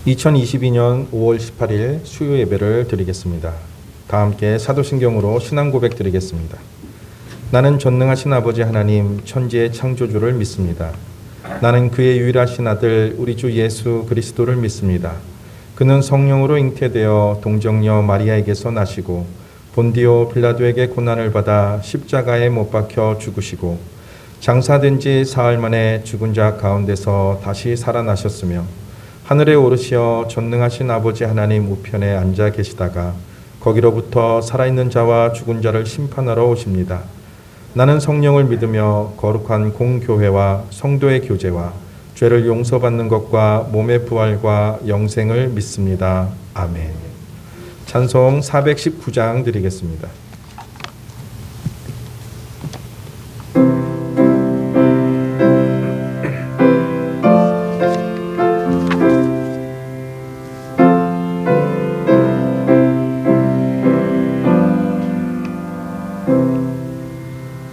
2022년 5월 18일 수요 예배를 드리겠습니다. 다 함께 사도신경으로 신앙 고백 드리겠습니다. 나는 전능하신 아버지 하나님 천지의 창조주를 믿습니다. 나는 그의 유일하신 아들 우리 주 예수 그리스도를 믿습니다. 그는 성령으로 잉태되어 동정녀 마리아에게서 나시고 본디오 빌라도에게 고난을 받아 십자가에 못 박혀 죽으시고 장사된 지 사흘 만에 죽은 자 가운데서 다시 살아나셨으며 하늘에 오르시어 전능하신 아버지 하나님 우편에 앉아 계시다가 거기로부터 살아있는 자와 죽은 자를 심판하러 오십니다. 나는 성령을 믿으며 거룩한 공교회와 성도의 교제와 죄를 용서받는 것과 몸의 부활과 영생을 믿습니다. 아멘. 찬송 419장 드리겠습니다.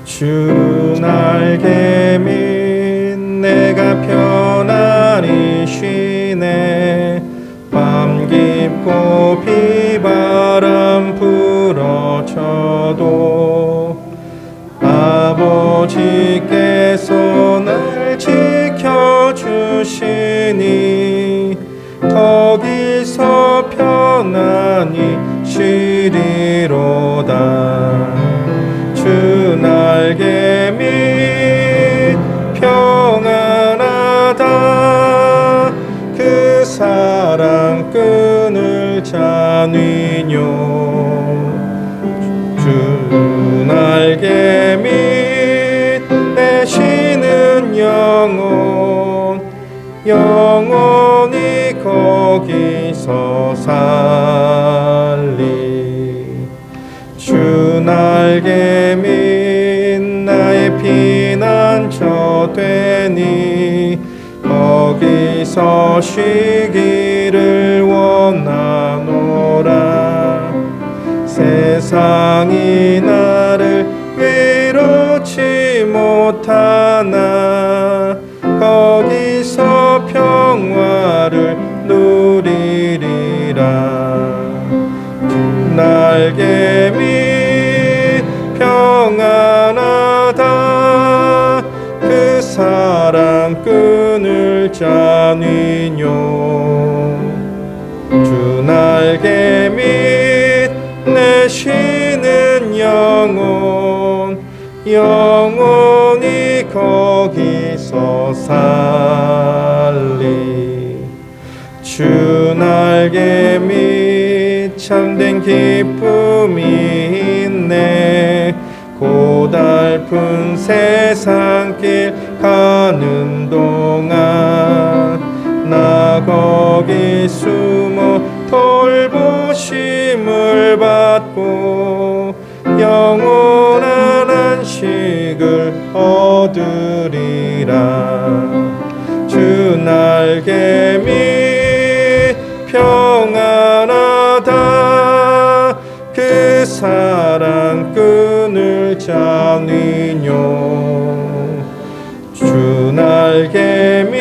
주 날개 밑 내가 편안히 쉬네. 밤 깊고 비바람 불어쳐도 아버지께서 날 지켜주시니 거기서 편안히 쉬리로다. 주 날개 밑 평안하다. 그 사랑 끈을 잡니뇨. 주 날개 밑에 쉬는 영원히 거기서 살리. 주 날개 밑 나의 피난처 되니 거기서 쉬기를 원하노라. 세상이 나를 위로치 못하나 거기서 평화를 누리리라. 날개 밑 평안하다. 그 사랑 끈을 잡니뇨. 주 날개 밑 내 쉬는 영원히 거기서 살리. 주 날개 밑 참된 기쁨이 있네. 고달픈 세상길 가는 동안 나 거기 숨어 돌보심을 받고 영원한 안식을 얻으리라. 주 날개 밑 평안하다. 그 사랑 끈을 잡니뇨. 주 날개 밑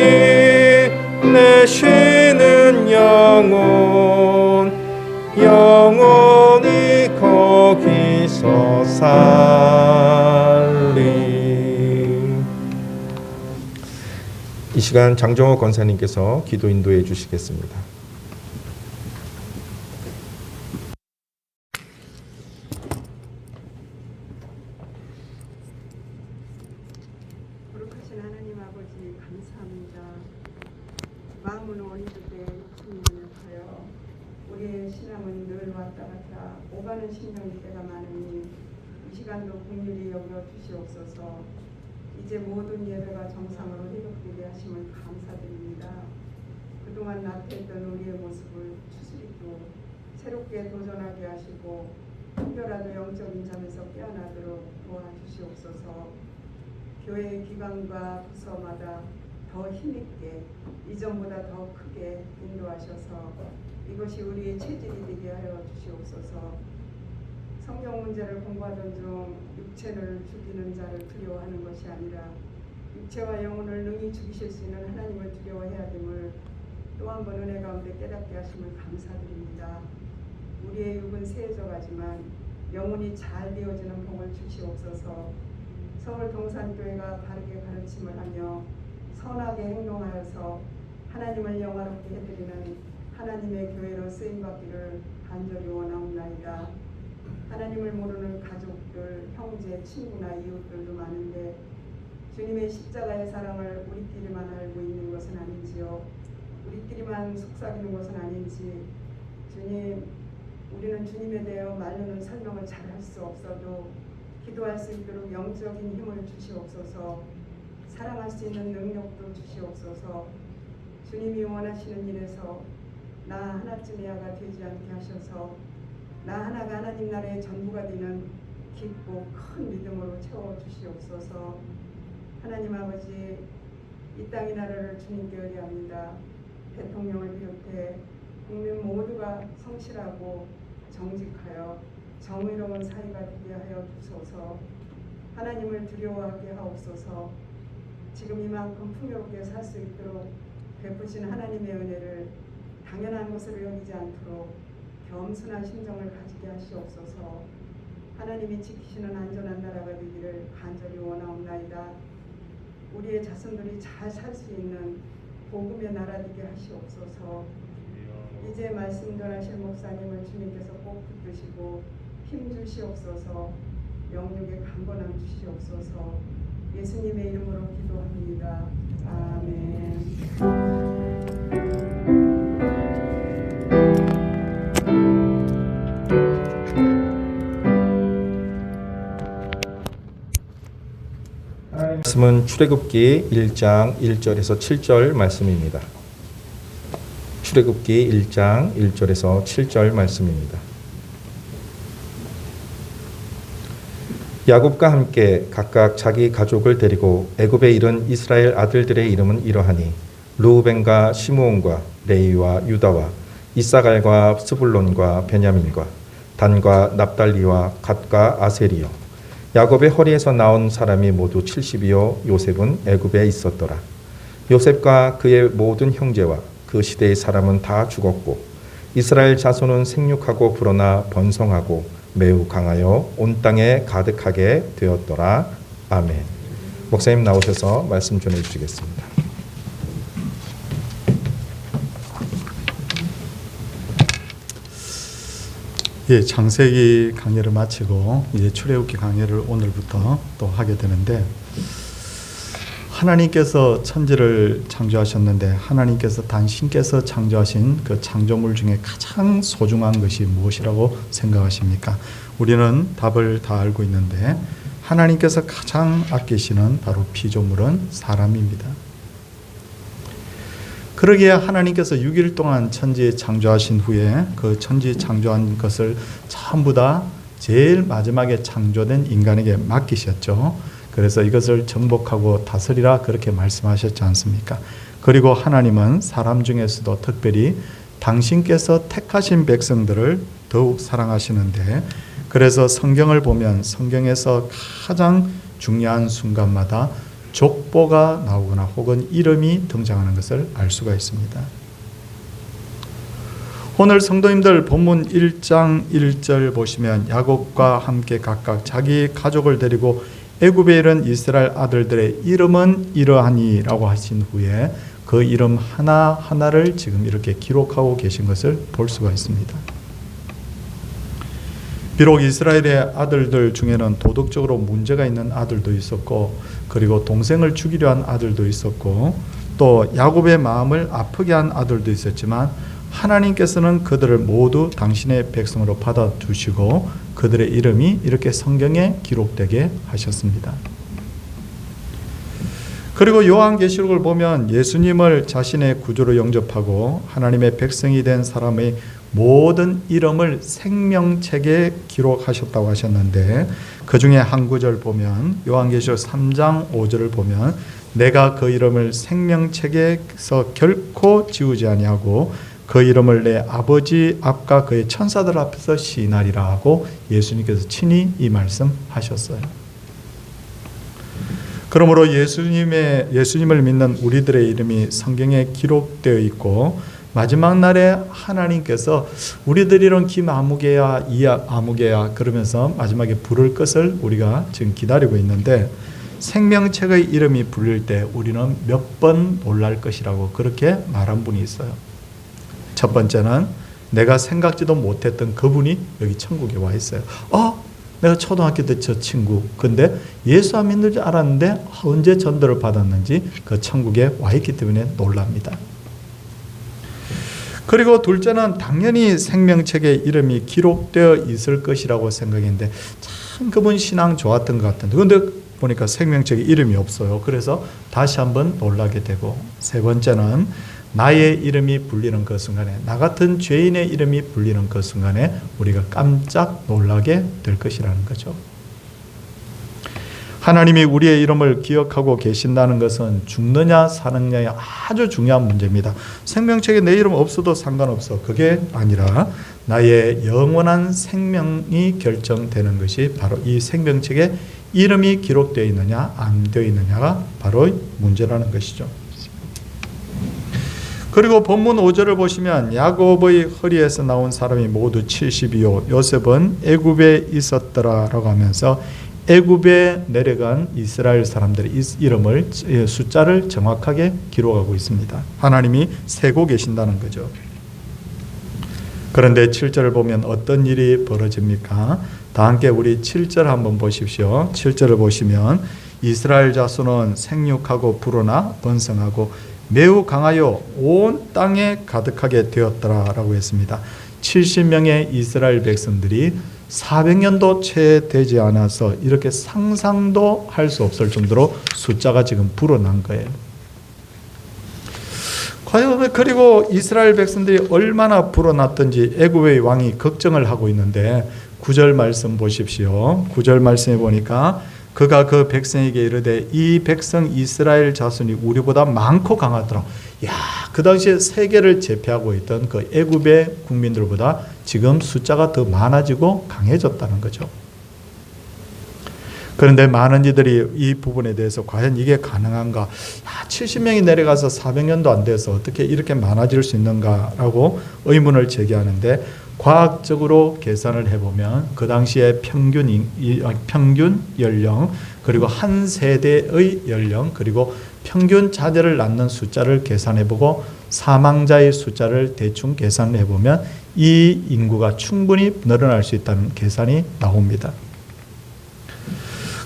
내 쉬는 영원히 거기서 살리. 이 시간 장정호 권사님께서 기도 인도해 주시겠습니다. 거룩하신 하나님 아버지 감사합니다. 마음은 어리석게 육신을 하여 우리의 신앙은 늘 왔다 갔다 오가는 심령일 때가 많으니 이 시간도 긍휼히 여겨 주시옵소서. 이제 모든 예배가 정상으로 회복되게 하심을 감사드립니다. 그동안 나태했던 우리의 모습을 추스리고 새롭게 도전하게 하시고 한결라도 영적인 잠에서 깨어나도록 도와주시옵소서. 교회의 기관과 부서마다 더 힘있게 이전보다 더 크게 인도하셔서 이것이 우리의 체질이 되게 하여 주시옵소서. 성경 문제를 공부하던 중 육체를 죽이는 자를 두려워하는 것이 아니라 육체와 영혼을 능히 죽이실 수 있는 하나님을 두려워해야 됨을 또 한 번 은혜 가운데 깨닫게 하심을 감사드립니다. 우리의 육은 세져가지만 영혼이 잘 되어지는 복을 주시옵소서. 서울 동산교회가 바르게 가르침을 하며 선하게 행동하여서 하나님을 영화롭게 해드리는 하나님의 교회로 쓰임받기를 간절히 원하옵나이다. 하나님을 모르는 가족들, 형제, 친구나 이웃들도 많은데 주님의 십자가의 사랑을 우리끼리만 알고 있는 것은 아닌지요. 우리끼리만 속삭이는 것은 아닌지. 주님, 우리는 주님에 대하여 말로는 설명을 잘 할 수 없어도 기도할 수 있도록 영적인 힘을 주시옵소서. 사랑할 수 있는 능력도 주시옵소서. 주님이 원하시는 일에서 나 하나쯤이야가 되지 않게 하셔서 나 하나가 하나님 나라의 전부가 되는 깊고 큰 믿음으로 채워주시옵소서. 하나님 아버지, 이 땅의 나라를 주님께 의뢰합니다. 대통령을 비롯해 국민 모두가 성실하고 정직하여 정의로운 사회가 되게 하여 주소서. 하나님을 두려워하게 하옵소서. 지금 이만큼 풍요롭게 살 수 있도록 베푸신 하나님의 은혜를 당연한 것으로 여기지 않도록 겸손한 심정을 가지게 하시옵소서. 하나님이 지키시는 안전한 나라가 되기를 간절히 원하옵나이다. 우리의 자손들이 잘 살 수 있는 복음의 나라 되게 하시옵소서. 이제 말씀 전하실 목사님을 주님께서 꼭 붙드시고 힘 주시옵소서. 영육의 강건함 주시옵소서. 예수님의 이름으로 기도합니다. 아멘. 말씀은 출애굽기 1장 1절에서 7절 말씀입니다. 출애굽기 1장 1절에서 7절 말씀입니다. 야곱과 함께 각각 자기 가족을 데리고 애굽에 이른 이스라엘 아들들의 이름은 이러하니 르우벤과 시므온과 레위와 유다와 이사갈과 스불론과 베냐민과 단과 납달리와 갓과 아셀이요. 야곱의 허리에서 나온 사람이 모두 70이요 요셉은 애굽에 있었더라. 요셉과 그의 모든 형제와 그 시대의 사람은 다 죽었고 이스라엘 자손은 생육하고 불어나 번성하고 매우 강하여 온 땅에 가득하게 되었더라. 아멘. 목사님 나오셔서 말씀 전해 주시겠습니다. 예, 창세기 강의를 마치고 이제 출애굽기 강의를 오늘부터 또 하게 되는데, 하나님께서 천지를 창조하셨는데 하나님께서 당신께서 창조하신 그 창조물 중에 가장 소중한 것이 무엇이라고 생각하십니까? 우리는 답을 다 알고 있는데 하나님께서 가장 아끼시는 바로 피조물은 사람입니다. 그러기에 하나님께서 6일 동안 천지 창조하신 후에 그 천지 창조한 것을 전부 다 제일 마지막에 창조된 인간에게 맡기셨죠. 그래서 이것을 정복하고 다스리라 그렇게 말씀하셨지 않습니까? 그리고 하나님은 사람 중에서도 특별히 당신께서 택하신 백성들을 더욱 사랑하시는데, 그래서 성경을 보면 성경에서 가장 중요한 순간마다 족보가 나오거나 혹은 이름이 등장하는 것을 알 수가 있습니다. 오늘 성도님들 본문 1장 1절 보시면 야곱과 함께 각각 자기 가족을 데리고 애굽에 이른 이스라엘 아들들의 이름은 이러하니 라고 하신 후에 그 이름 하나하나를 지금 이렇게 기록하고 계신 것을 볼 수가 있습니다. 비록 이스라엘의 아들들 중에는 도덕적으로 문제가 있는 아들도 있었고, 그리고 동생을 죽이려 한 아들도 있었고, 또 야곱의 마음을 아프게 한 아들도 있었지만 하나님께서는 그들을 모두 당신의 백성으로 받아주시고 그들의 이름이 이렇게 성경에 기록되게 하셨습니다. 그리고 요한계시록을 보면 예수님을 자신의 구주로 영접하고 하나님의 백성이 된 사람의 모든 이름을 생명책에 기록하셨다고 하셨는데, 그 중에 한 구절 보면 요한계시록 3장 5절을 보면 내가 그 이름을 생명책에서 결코 지우지 아니하고 그 이름을 내 아버지 앞과 그의 천사들 앞에서 시인하리라 하고 예수님께서 친히 이 말씀하셨어요. 그러므로 예수님을 믿는 우리들의 이름이 성경에 기록되어 있고 마지막 날에 하나님께서 우리들 이런 김아무개야 이아무개야 그러면서 마지막에 부를 것을 우리가 지금 기다리고 있는데 생명책의 이름이 불릴 때 우리는 몇 번 놀랄 것이라고 그렇게 말한 분이 있어요. 첫 번째는 내가 생각지도 못했던 그분이 여기 천국에 와 있어요. 내가 초등학교 때 저 친구 근데 예수 안 믿는 줄 알았는데 언제 전도를 받았는지 그 천국에 와 있기 때문에 놀랍니다. 그리고 둘째는 당연히 생명책에 이름이 기록되어 있을 것이라고 생각했는데 참 그분 신앙 좋았던 것 같은데 근데 보니까 생명책에 이름이 없어요. 그래서 다시 한번 놀라게 되고 세 번째는 나의 이름이 불리는 그 순간에 나 같은 죄인의 이름이 불리는 그 순간에 우리가 깜짝 놀라게 될 것이라는 거죠. 하나님이 우리의 이름을 기억하고 계신다는 것은 죽느냐 사느냐의 아주 중요한 문제입니다. 생명책에 내 이름 없어도 상관없어. 그게 아니라 나의 영원한 생명이 결정되는 것이 바로 이 생명책에 이름이 기록되어 있느냐 안 되어 있느냐가 바로 문제라는 것이죠. 그리고 본문 5절을 보시면 야곱의 허리에서 나온 사람이 모두 70이요 요셉은 애굽에 있었더라라고 하면서 애굽에 내려간 이스라엘 사람들의 이름을 숫자를 정확하게 기록하고 있습니다. 하나님이 세고 계신다는 거죠. 그런데 7절을 보면 어떤 일이 벌어집니까? 다 함께 우리 7절 한번 보십시오. 7절을 보시면 이스라엘 자손은 생육하고 불어나 번성하고 매우 강하여 온 땅에 가득하게 되었더라라고 했습니다. 70명의 이스라엘 백성들이 400년도 채 되지 않아서 이렇게 상상도 할 수 없을 정도로 숫자가 지금 불어난 거예요. 과연 그리고 이스라엘 백성들이 얼마나 불어났던지 애굽의 왕이 걱정을 하고 있는데 9절 말씀 보십시오. 9절 말씀에 보니까 그가 그 백성에게 이르되 이 백성 이스라엘 자손이 우리보다 많고 강하더라. 그 당시에 세계를 제패하고 있던 그 애굽의 국민들보다 지금 숫자가 더 많아지고 강해졌다는 거죠. 그런데 많은 이들이 이 부분에 대해서 과연 이게 가능한가? 70명이 내려가서 400년도 안 돼서 어떻게 이렇게 많아질 수 있는가라고 의문을 제기하는데 과학적으로 계산을 해보면 그 당시에 평균 연령 그리고 한 세대의 연령 그리고 평균 자녀를 낳는 숫자를 계산해보고 사망자의 숫자를 대충 계산해보면 이 인구가 충분히 늘어날 수 있다는 계산이 나옵니다.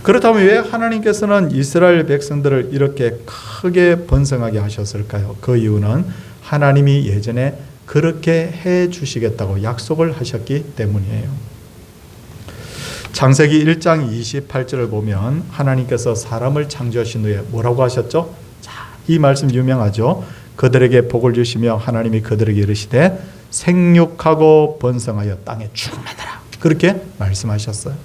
그렇다면 왜 하나님께서는 이스라엘 백성들을 이렇게 크게 번성하게 하셨을까요? 그 이유는 하나님이 예전에 그렇게 해 주시겠다고 약속을 하셨기 때문이에요. 창세기 1장 28절을 보면 하나님께서 사람을 창조하신 후에 뭐라고 하셨죠? 자, 이 말씀 유명하죠. 그들에게 복을 주시며 하나님이 그들에게 이르시되 생육하고 번성하여 땅에 충만하라. 그렇게 말씀하셨어요.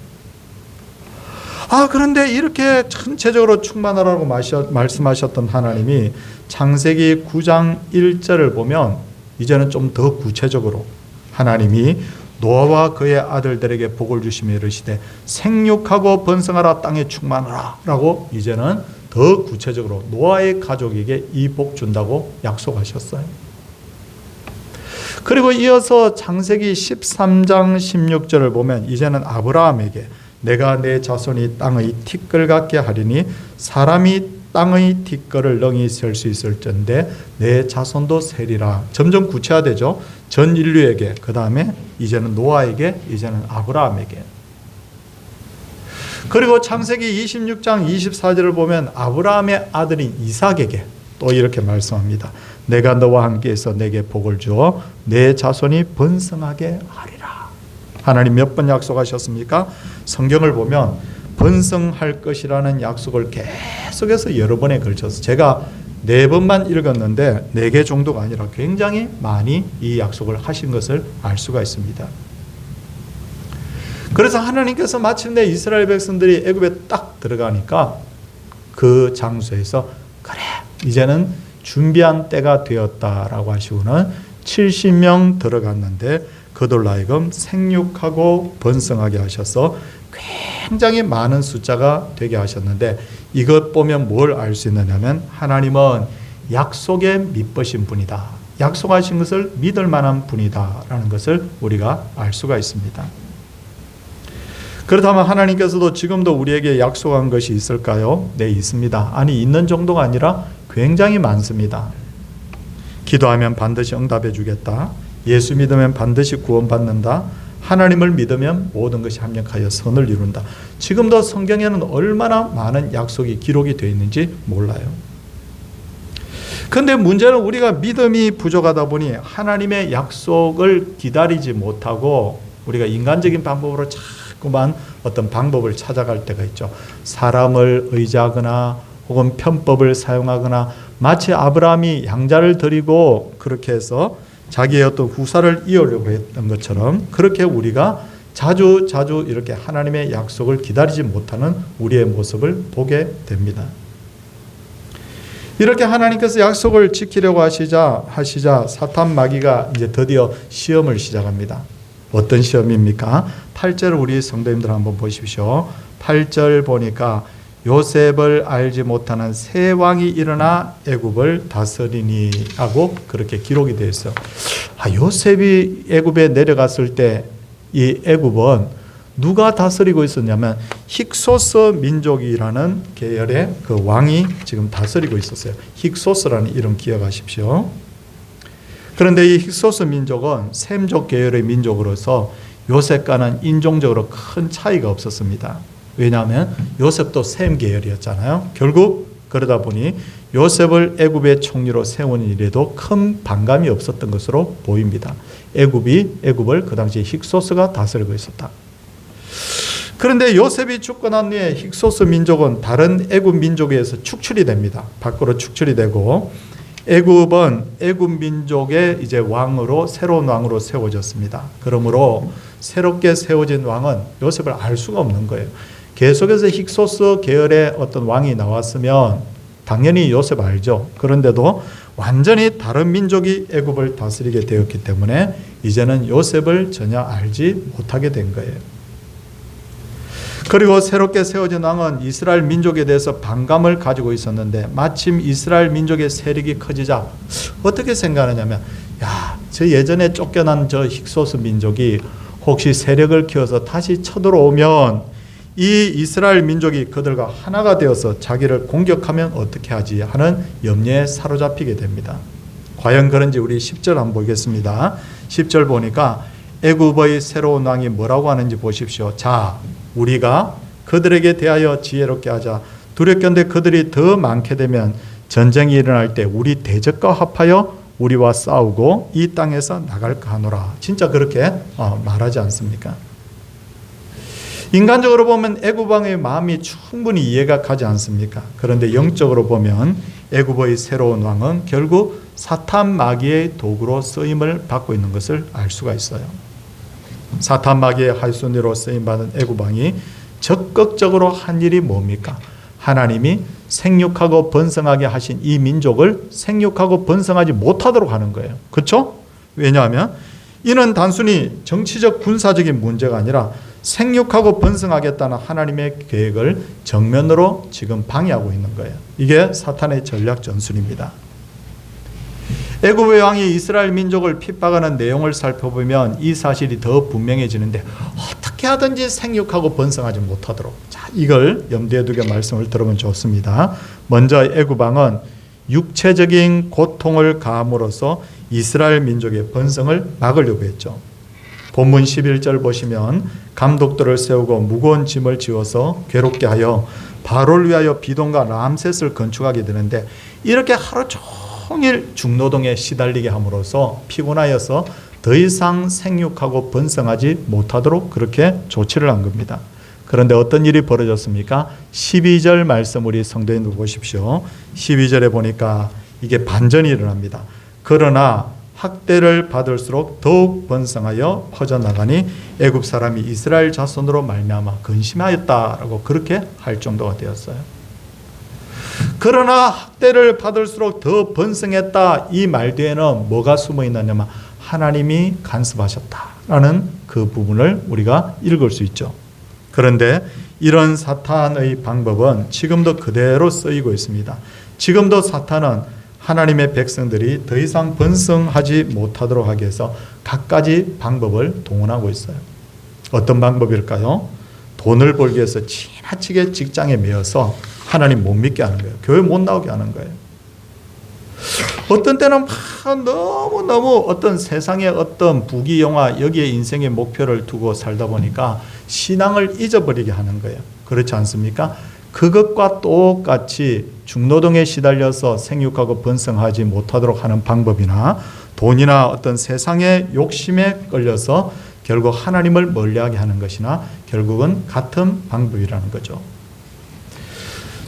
그런데 이렇게 전체적으로 충만하라고 말씀하셨던 하나님이 창세기 9장 1절을 보면 이제는 좀 더 구체적으로 하나님이 노아와 그의 아들들에게 복을 주시며 이르시되 생육하고 번성하라 땅에 충만하라 라고 이제는 더 구체적으로 노아의 가족에게 이 복 준다고 약속하셨어요. 그리고 이어서 창세기 13장 16절을 보면 이제는 아브라함에게 내가 내 자손이 땅의 티끌 같게 하리니 사람이 땅의 티끌을 능히 셀 수 있을 텐데 내 자손도 세리라. 점점 구체화되죠. 전 인류에게, 그 다음에 이제는 노아에게, 이제는 아브라함에게. 그리고 창세기 26장 24절을 보면 아브라함의 아들인 이삭에게 또 이렇게 말씀합니다. 내가 너와 함께해서 내게 복을 주어 내 자손이 번성하게 하리라. 하나님 몇 번 약속하셨습니까? 성경을 보면 번성할 것이라는 약속을 계속해서 여러 번에 걸쳐서 제가 4번만 읽었는데 4개 정도가 아니라 굉장히 많이 이 약속을 하신 것을 알 수가 있습니다. 그래서 하나님께서 마침내 이스라엘 백성들이 애굽에 딱 들어가니까 그 장소에서 그래 이제는 준비한 때가 되었다라고 하시고는 70명 들어갔는데 그들로 하여금 생육하고 번성하게 하셔서 굉장히 많은 숫자가 되게 하셨는데 이것 보면 뭘 알 수 있느냐면 하나님은 약속에 믿으신 분이다. 약속하신 것을 믿을 만한 분이다라는 것을 우리가 알 수가 있습니다. 그렇다면 하나님께서도 지금도 우리에게 약속한 것이 있을까요? 네, 있습니다. 아니, 있는 정도가 아니라 굉장히 많습니다. 기도하면 반드시 응답해 주겠다. 예수 믿으면 반드시 구원받는다. 하나님을 믿으면 모든 것이 합력하여 선을 이룬다. 지금도 성경에는 얼마나 많은 약속이 기록이 되어 있는지 몰라요. 그런데 문제는 우리가 믿음이 부족하다 보니 하나님의 약속을 기다리지 못하고 우리가 인간적인 방법으로 자꾸만 어떤 방법을 찾아갈 때가 있죠. 사람을 의지하거나 혹은 편법을 사용하거나 마치 아브라함이 양자를 드리고 그렇게 해서 자기의 어떤 후사를 이으려고 했던 것처럼 그렇게 우리가 자주 이렇게 하나님의 약속을 기다리지 못하는 우리의 모습을 보게 됩니다. 이렇게 하나님께서 약속을 지키려고 하시자 사탄 마귀가 이제 드디어 시험을 시작합니다. 어떤 시험입니까? 8절 우리 성도님들 한번 보십시오. 8절 보니까 요셉을 알지 못하는 새 왕이 일어나 애굽을 다스리니 하고 그렇게 기록이 되어 있어요. 요셉이 애굽에 내려갔을 때 이 애굽은 누가 다스리고 있었냐면 힉소스 민족이라는 계열의 그 왕이 지금 다스리고 있었어요. 힉소스라는 이름 기억하십시오. 그런데 이 힉소스 민족은 셈족 계열의 민족으로서 요셉과는 인종적으로 큰 차이가 없었습니다. 왜냐하면 요셉도 셈 계열이었잖아요. 결국 그러다 보니 요셉을 애굽의 총리로 세우는 일에도 큰 반감이 없었던 것으로 보입니다. 애굽을 그 당시에 힉소스가 다스리고 있었다. 그런데 요셉이 죽고 난 후에 힉소스 민족은 다른 애굽 민족에 의해서 축출이 됩니다. 밖으로 축출이 되고 애굽은 애굽 민족의 이제 왕으로 새로운 왕으로 세워졌습니다. 그러므로 새롭게 세워진 왕은 요셉을 알 수가 없는 거예요. 계속해서 힉소스 계열의 어떤 왕이 나왔으면 당연히 요셉 알죠. 그런데도 완전히 다른 민족이 애굽을 다스리게 되었기 때문에 이제는 요셉을 전혀 알지 못하게 된 거예요. 그리고 새롭게 세워진 왕은 이스라엘 민족에 대해서 반감을 가지고 있었는데 마침 이스라엘 민족의 세력이 커지자 어떻게 생각하냐면 저 예전에 쫓겨난 저 힉소스 민족이 혹시 세력을 키워서 다시 쳐들어오면 이 이스라엘 민족이 그들과 하나가 되어서 자기를 공격하면 어떻게 하지 하는 염려에 사로잡히게 됩니다. 과연 그런지 우리 10절 한번 보겠습니다. 10절 보니까 애굽의 새로운 왕이 뭐라고 하는지 보십시오. 자, 우리가 그들에게 대하여 지혜롭게 하자. 두렵건대 그들이 더 많게 되면 전쟁이 일어날 때 우리 대적과 합하여 우리와 싸우고 이 땅에서 나갈까 하노라. 진짜 그렇게 말하지 않습니까? 인간적으로 보면 애굽 왕의 마음이 충분히 이해가 가지 않습니까? 그런데 영적으로 보면 애굽의 새로운 왕은 결국 사탄 마귀의 도구로 쓰임을 받고 있는 것을 알 수가 있어요. 사탄 마귀의 할순이로 쓰임받은 애굽 왕이 적극적으로 한 일이 뭡니까? 하나님이 생육하고 번성하게 하신 이 민족을 생육하고 번성하지 못하도록 하는 거예요. 그렇죠? 왜냐하면 이는 단순히 정치적 군사적인 문제가 아니라 생육하고 번성하겠다는 하나님의 계획을 정면으로 지금 방해하고 있는 거예요. 이게 사탄의 전략 전술입니다. 애굽의 왕이 이스라엘 민족을 핍박하는 내용을 살펴보면 이 사실이 더 분명해지는데 어떻게 하든지 생육하고 번성하지 못하도록, 자, 이걸 염두에 두게 말씀을 들으면 좋습니다. 먼저 애굽 왕은 육체적인 고통을 가함으로써 이스라엘 민족의 번성을 막으려고 했죠. 본문 11절 보시면 감독들을 세우고 무거운 짐을 지어서 괴롭게 하여 바로를 위하여 비동과 람셋을 건축하게 되는데 이렇게 하루 종일 중노동에 시달리게 함으로써 피곤하여서 더 이상 생육하고 번성하지 못하도록 그렇게 조치를 한 겁니다. 그런데 어떤 일이 벌어졌습니까? 12절 말씀 우리 성도님들 보십시오. 12절에 보니까 이게 반전이 일어납니다. 그러나 학대를 받을수록 더욱 번성하여 퍼져나가니 애굽 사람이 이스라엘 자손으로 말미암아 근심하였다라고 그렇게 할 정도가 되었어요. 그러나 학대를 받을수록 더 번성했다 이 말 뒤에는 뭐가 숨어 있느냐면 하나님이 간섭하셨다라는 그 부분을 우리가 읽을 수 있죠. 그런데 이런 사탄의 방법은 지금도 그대로 쓰이고 있습니다. 지금도 사탄은 하나님의 백성들이 더 이상 번성하지 못하도록 하기 위해서 갖가지 방법을 동원하고 있어요. 어떤 방법일까요? 돈을 벌기 위해서 지나치게 직장에 매여서 하나님 못 믿게 하는 거예요. 교회 못 나오게 하는 거예요. 어떤 때는 너무너무 어떤 세상의 어떤 부귀영화 여기에 인생의 목표를 두고 살다 보니까 신앙을 잊어버리게 하는 거예요. 그렇지 않습니까? 그것과 똑같이 중노동에 시달려서 생육하고 번성하지 못하도록 하는 방법이나 돈이나 어떤 세상의 욕심에 끌려서 결국 하나님을 멀리하게 하는 것이나 결국은 같은 방법이라는 거죠.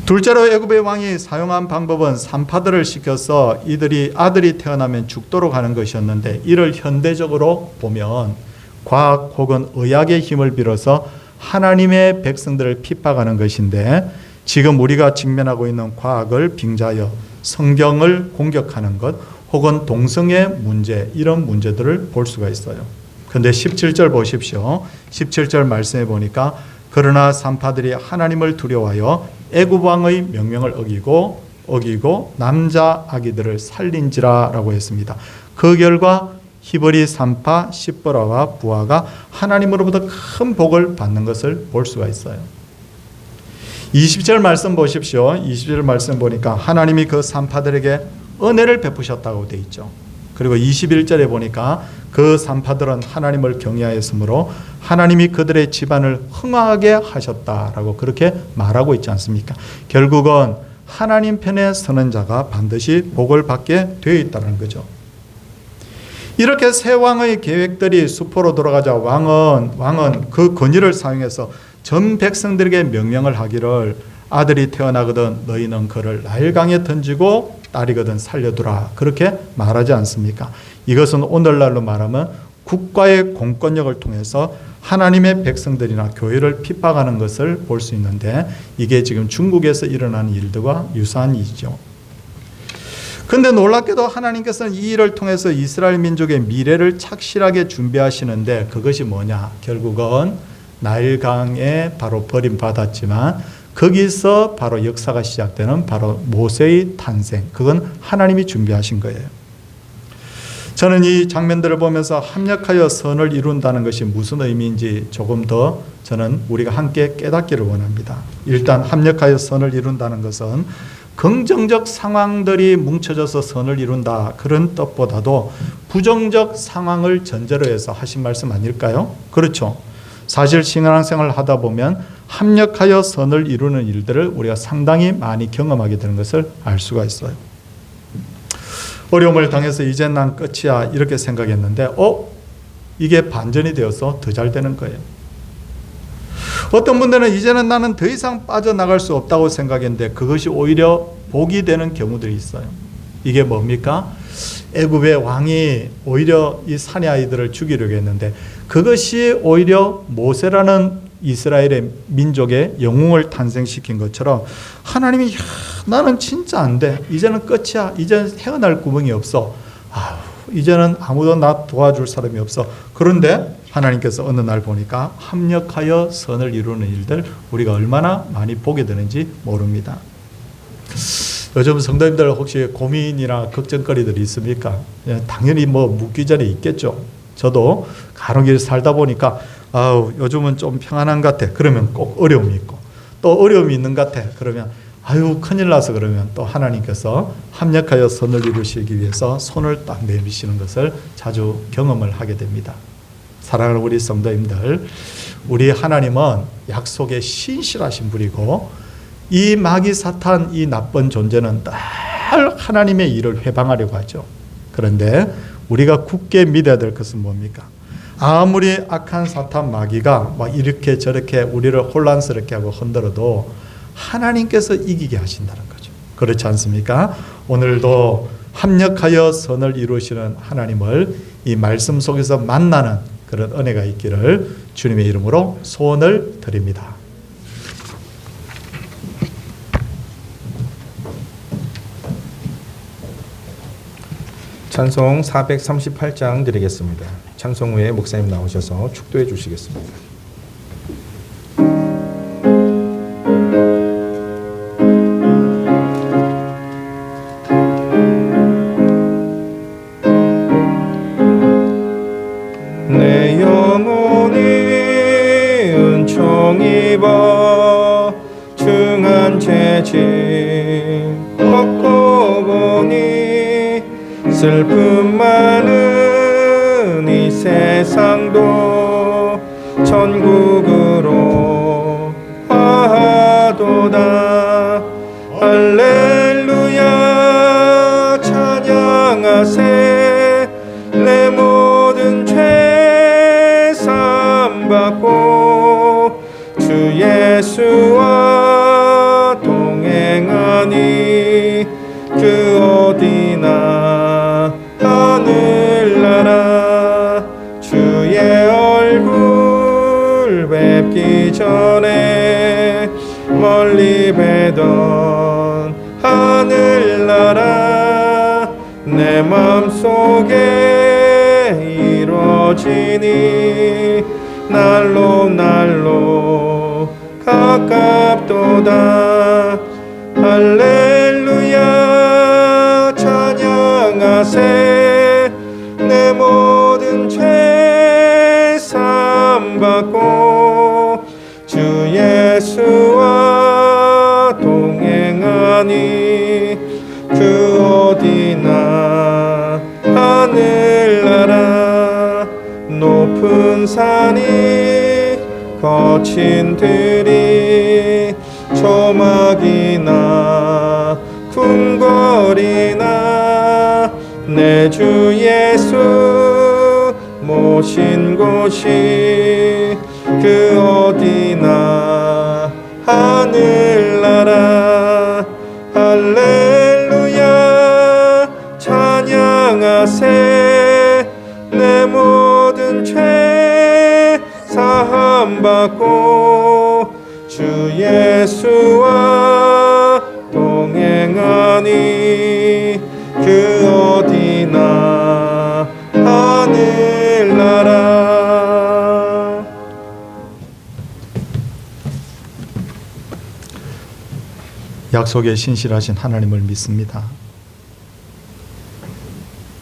둘째로 애굽의 왕이 사용한 방법은 산파들을 시켜서 이들이 아들이 태어나면 죽도록 하는 것이었는데, 이를 현대적으로 보면 과학 혹은 의학의 힘을 빌어서 하나님의 백성들을 핍박하는 것인데, 지금 우리가 직면하고 있는 과학을 빙자하여 성경을 공격하는 것 혹은 동성애 문제, 이런 문제들을 볼 수가 있어요. 그런데 17절 보십시오. 17절 말씀해 보니까 그러나 산파들이 하나님을 두려워하여 애굽 왕의 명령을 어기고 남자 아기들을 살린지라라고 했습니다. 그 결과 히브리 산파 시보라와 부하가 하나님으로부터 큰 복을 받는 것을 볼 수가 있어요. 20절 말씀 보십시오. 20절 말씀 보니까 하나님이 그 산파들에게 은혜를 베푸셨다고 되어 있죠. 그리고 21절에 보니까 그 산파들은 하나님을 경외하였으므로 하나님이 그들의 집안을 흥하게 하셨다라고 그렇게 말하고 있지 않습니까? 결국은 하나님 편에 서는 자가 반드시 복을 받게 되어 있다는 거죠. 이렇게 새 왕의 계획들이 수포로 돌아가자 왕은 그 권위를 사용해서 전 백성들에게 명령을 하기를 아들이 태어나거든 너희는 그를 나일강에 던지고 딸이거든 살려두라, 그렇게 말하지 않습니까? 이것은 오늘날로 말하면 국가의 공권력을 통해서 하나님의 백성들이나 교회를 핍박하는 것을 볼 수 있는데, 이게 지금 중국에서 일어나는 일들과 유사한 일이죠. 그런데 놀랍게도 하나님께서는 이 일을 통해서 이스라엘 민족의 미래를 착실하게 준비하시는데, 그것이 뭐냐? 결국은 나일강에 바로 버림받았지만 거기서 바로 역사가 시작되는 바로 모세의 탄생, 그건 하나님이 준비하신 거예요. 저는 이 장면들을 보면서 합력하여 선을 이룬다는 것이 무슨 의미인지 조금 더 저는 우리가 함께 깨닫기를 원합니다. 일단 합력하여 선을 이룬다는 것은 긍정적 상황들이 뭉쳐져서 선을 이룬다, 그런 뜻보다도 부정적 상황을 전제로 해서 하신 말씀 아닐까요? 그렇죠. 사실 신앙생활을 하다 보면 합력하여 선을 이루는 일들을 우리가 상당히 많이 경험하게 되는 것을 알 수가 있어요. 어려움을 당해서 이제 난 끝이야 이렇게 생각했는데 이게 반전이 되어서 더 잘 되는 거예요. 어떤 분들은 이제는 나는 더 이상 빠져나갈 수 없다고 생각했는데 그것이 오히려 복이 되는 경우들이 있어요. 이게 뭡니까? 애굽의 왕이 오히려 이 사내 아이들을 죽이려고 했는데 그것이 오히려 모세라는 이스라엘의 민족의 영웅을 탄생시킨 것처럼 하나님이 나는 진짜 안 돼. 이제는 끝이야. 이제는 헤어날 구멍이 없어. 이제는 아무도 나 도와줄 사람이 없어. 그런데 하나님께서 어느 날 보니까 합력하여 선을 이루는 일들 우리가 얼마나 많이 보게 되는지 모릅니다. 요즘 성도님들 혹시 고민이나 걱정거리들이 있습니까? 당연히 묵기전에 있겠죠. 저도 간혹 살다 보니까 요즘은 좀 평안한 것 같아. 그러면 꼭 어려움이 있고, 또 어려움이 있는 것 같아. 그러면 큰일 나서 그러면 또 하나님께서 합력하여 선을 이루시기 위해서 손을 딱 내미시는 것을 자주 경험을 하게 됩니다. 사랑하는 우리 성도님들, 우리 하나님은 약속에 신실하신 분이고 이 마귀 사탄, 이 나쁜 존재는 늘 하나님의 일을 회방하려고 하죠. 그런데 우리가 굳게 믿어야 될 것은 뭡니까? 아무리 악한 사탄 마귀가 막 이렇게 저렇게 우리를 혼란스럽게 하고 흔들어도 하나님께서 이기게 하신다는 거죠. 그렇지 않습니까? 오늘도 합력하여 선을 이루시는 하나님을 이 말씀 속에서 만나는 그런 은혜가 있기를 주님의 이름으로 소원을 드립니다. 찬송 438장 드리겠습니다. 찬송 후에 목사님 나오셔서 축도해 주시겠습니다. 영혼이 은총 입어 중한 죄짐 벗고 보니 슬픔 많은 이 세상도 천국으로 화하도다. 할렐루야 찬양하세. 내 모든 죄 사함받고 주 예수와 동행하니 그 어디나 하늘나라. 주의 얼굴 뵙기 전에 멀리 뵈던 하늘나라 내 맘속에 이루어지니 날로 날로 가깝도다. 할렐루야 찬양하세. 내 모든 죄 사함받고 주 예수와 동행하니 그 어디나 하늘나라. 높은 산이 거친 들이 조막이나 궁궐이나 내 주 예수 모신 곳이 그 어디나 하늘나라. 할렐루야 찬양하세. 내 모든 죄 사함받고 주 예수와 동행하니 그 어디나 하늘나라. 약속에 신실하신 하나님을 믿습니다.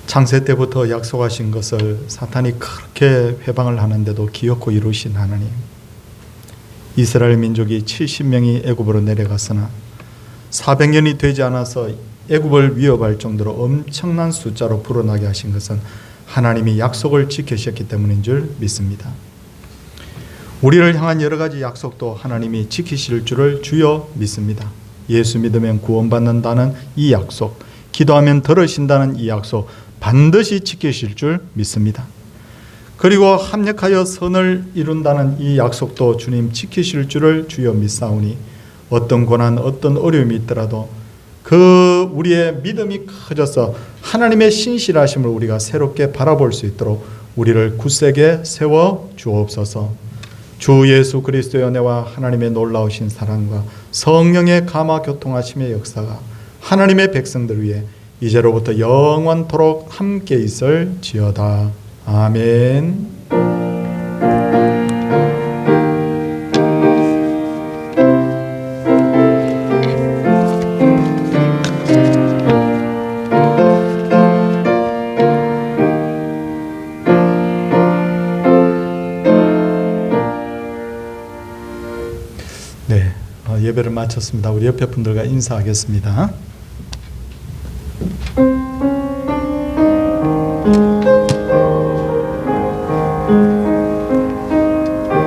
창세 때부터 약속하신 것을 사탄이 그렇게 회방을 하는데도 기어코 이루신 하나님. 이스라엘 민족이 70명이 애굽으로 내려갔으나 400년이 되지 않아서 애굽을 위협할 정도로 엄청난 숫자로 불어나게 하신 것은 하나님이 약속을 지키셨기 때문인 줄 믿습니다. 우리를 향한 여러 가지 약속도 하나님이 지키실 줄을 주여 믿습니다. 예수 믿으면 구원받는다는 이 약속, 기도하면 들으신다는 이 약속 반드시 지키실 줄 믿습니다. 그리고 합력하여 선을 이룬다는 이 약속도 주님 지키실 줄을 주여 믿사오니 어떤 고난, 어떤 어려움이 있더라도 그 우리의 믿음이 커져서 하나님의 신실하심을 우리가 새롭게 바라볼 수 있도록 우리를 굳세게 세워 주옵소서. 주 예수 그리스도의 은혜와 하나님의 놀라우신 사랑과 성령의 감화 교통하심의 역사가 하나님의 백성들 위해 이제로부터 영원토록 함께 있을지어다. 아멘. 네, 예배를 마쳤습니다. 우리 옆에 분들과 인사하겠습니다.